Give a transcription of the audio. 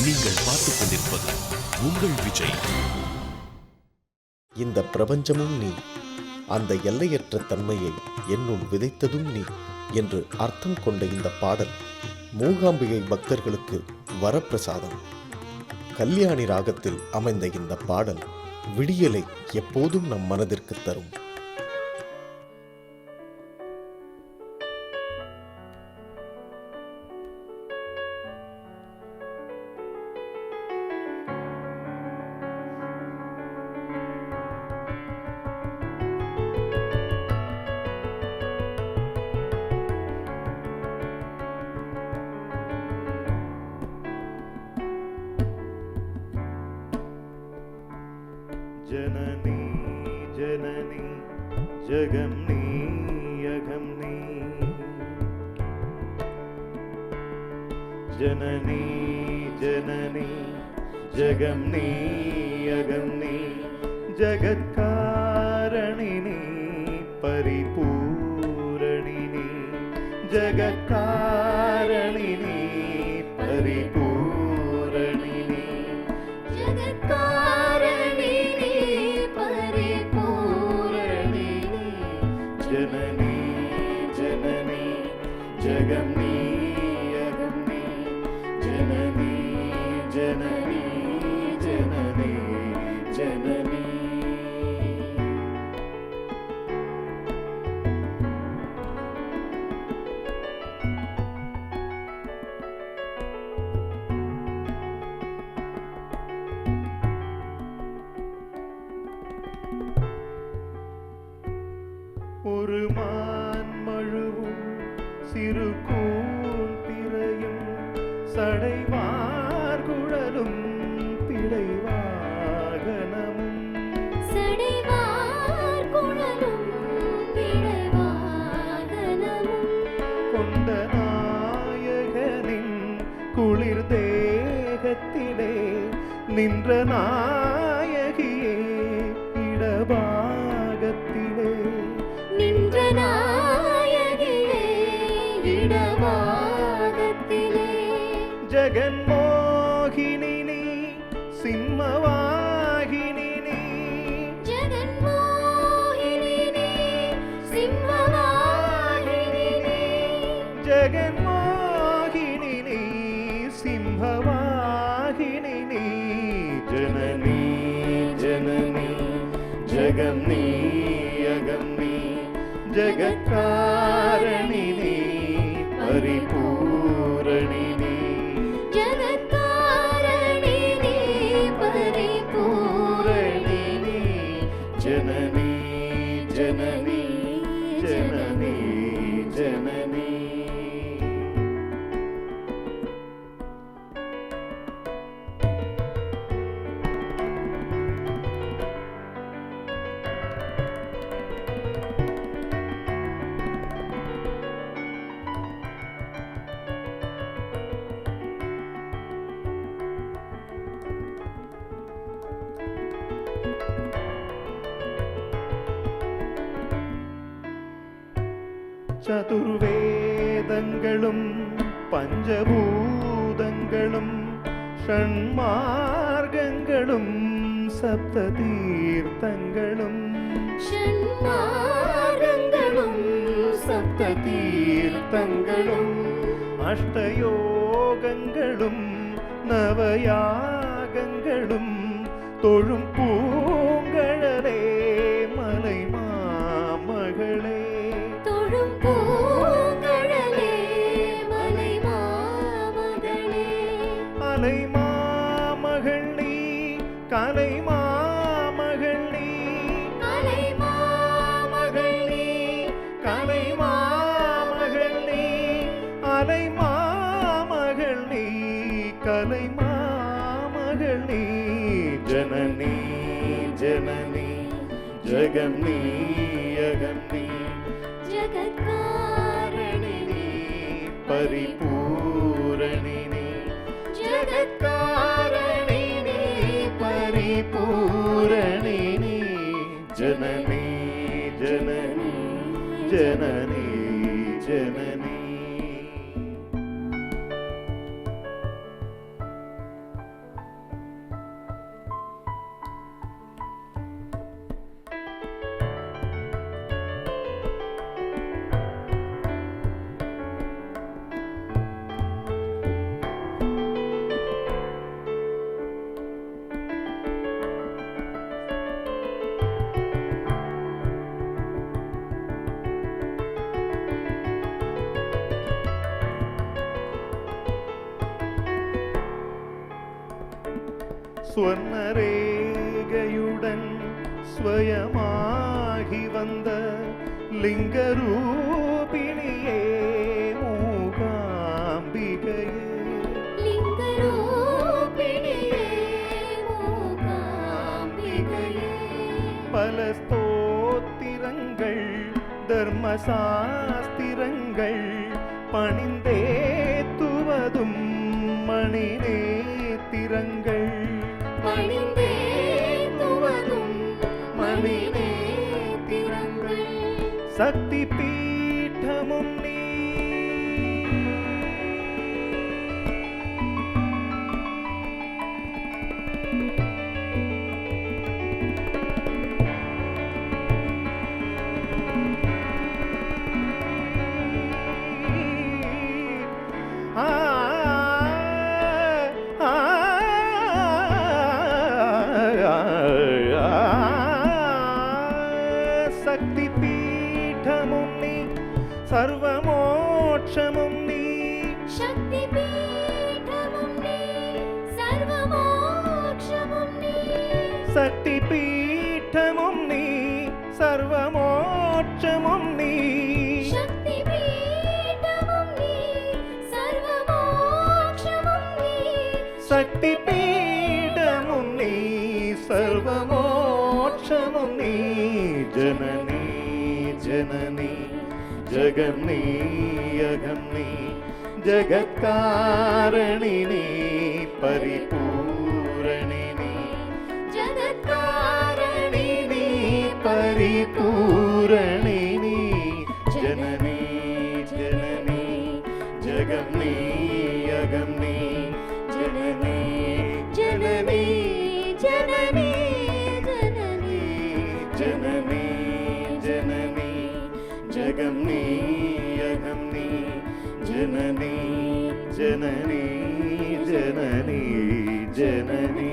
நீங்கள் பார்த்துக் கொண்டிருப்பது உங்கள் விஜய். இந்த பிரபஞ்சமும் நீ, அந்த எல்லையற்ற தன்மையை என்னுள் விதைத்ததும் நீ என்று அர்த்தம் கொண்ட இந்த பாடல் மூகாம்பிகை பக்தர்களுக்கு வரப்பிரசாதம். கல்யாணி ராகத்தில் அமைந்த இந்த பாடல் விடியலை எப்போதும் நம் மனதிற்கு தரும். जननी जननी जगम नी अघम नी, जननी जननी जगम नी अघम नी, जगत्कारणिनी परिपूरणिनी, जगत्कारणिनी परिपूरणिनी, जननी जननी जगम नी अघम नी, जननी जननी जननी जननी. ஒரு மான் மழுவும் சிறு கூண்டிரையும் சடைவார் குழலும் பிடைவாகனமும், சடைவார் குழலும் பிடைவாகனமும், கொண்ட நாயகனின் குளிர் தேகத்திலே நின்ற நாயகியே இடபாகத்திலே, நின்ற நாயகியே இடபாகத்திலே, ஜெகன்மோகினி நீ சிம்மவாகினி நீ, ஜெகன்மோகினி நீ சிம்மவாகினி நீ, ஜெகன்மோகினி நீ சிம்மவாகினி நீ, ஜனனி ஜனனி ஜகம் நீ அகம் நீ, ஜகத்காரணினி பரிபூரணினி, ஜகத்காரணினி பரிபூரணினி, ஜனனி ஜனனி ஜனனி ஜனனி. சதுர்வேதங்களும் பஞ்சபூதங்களும் ஷண்மார்க்கங்களும் சப்த தீர்த்தங்களும், ஷண்மார்க்கங்களும் சப்த தீர்த்தங்களும், அஷ்டயோகங்களும் நவயாகங்களும் தொழும் பூங்கழலே மலை மாமகளே, தொழும் பூங்கழலே மலை மாமகளே, அலை மாமகள் நீ கலை மாமகள் நீ, அலை மாமகள் நீ கலை மாமகள் நீ, அலை மாமகள் நீ கலை மாமகள் நீ, ஜனனி ஜனனி ஜகம் நீ அகம் நீ, ஜகத்காரணினி பரிபூரணினி, ஜகத்காரணினி பரிபூரணினி, ஜனனி ஜனனி ஜனனி ஜனனி. സ്വർണരേഖയുടൻ സ്വയമാകി വന്ന ലിംഗരൂപിണിയേ മൂകാംബികയേ ലിംഗരൂപിണിയേ മൂകാംബികയേ പല സ്തോത്തിരങ്ങൾ ധർമ്മശാസ്തിരങ്ങൾ പണിന്തേത്തുവതും മണിനേത്തിരങ്ങൾ പണിന്തേത്തുവതും മണിനേത്തിരങ്ങൾ ശക്തിപീഠമും നീ ശക്തിപീഠമും നീ സർവമോക്ഷമും നീ ശക്തിപീഠമും നീ സർവമോക്ഷമും നീ ശക്തിപീഠമും നീ സർവമോക്ഷമും നീ ശക്തിപീഠമും നീ സർവമോക്ഷമും നീ ശക്തിപീഠമും നീ സർവമോക്ഷമും നീ ജനനീ ജനനീ ജഗം നീ അകം നീ ജഗത്കാരണിനി പരിപൂരണിനി ജഗത്കാരണിനി പരിപൂരണിനി ജനനീ ജനനീ ജഗം നീ അകം നീ ജനനീ ജനനീ ജനനീ ജനനീ ജനനീ ജനനീ ജഗം നീ അകം നീ ജനനീ ജനനീ ജനനീ ജനനീ